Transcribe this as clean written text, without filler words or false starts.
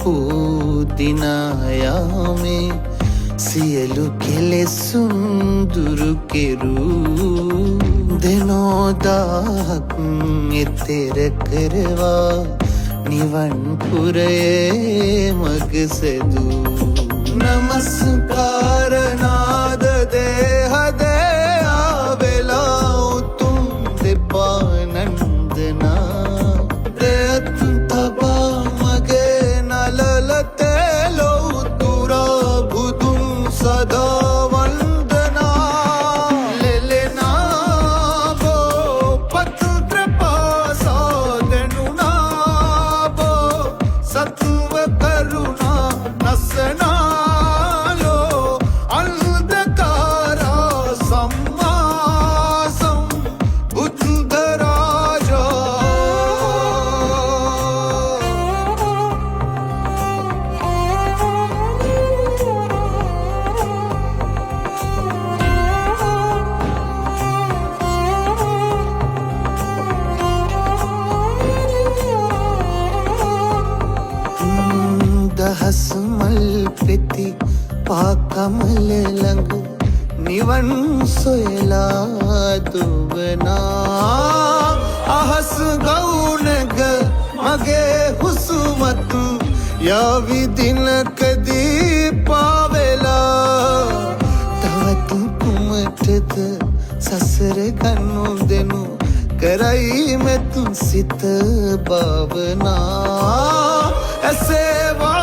පූදිනායාමේ සියලු කෙලෙසුන් දුරු කෙරූ දෙනෝදාක් එතෙර කරවා නිවන් පුරයේ මග සැදූ නමස්කාර නාද දේහදේ ආවෙලා උතුම් දෙපා නන්දනා දෙයත් තබා මගේ නලලතේ ලොව්තුරා බුදුන් සදා වන්දනා ලෙලෙනා බෝ පතුත්‍ර පාසා දෙනුනා බෝ සතුව කරුණා නසනාලෝ අන්ධකාරා සම්මාසම් බුද්ධරාජා දහස් මල් පෙති පාකමල ළඟ නිවන් සොයලා දුවනා අහස් ගෞනග මගේ හුසුමත් යාවි දිනකදී පාවෙලා තවත් කුමටද සසර ගන්නු දෙනු කරයි මෙතු සිත භාවනා ඇසේවා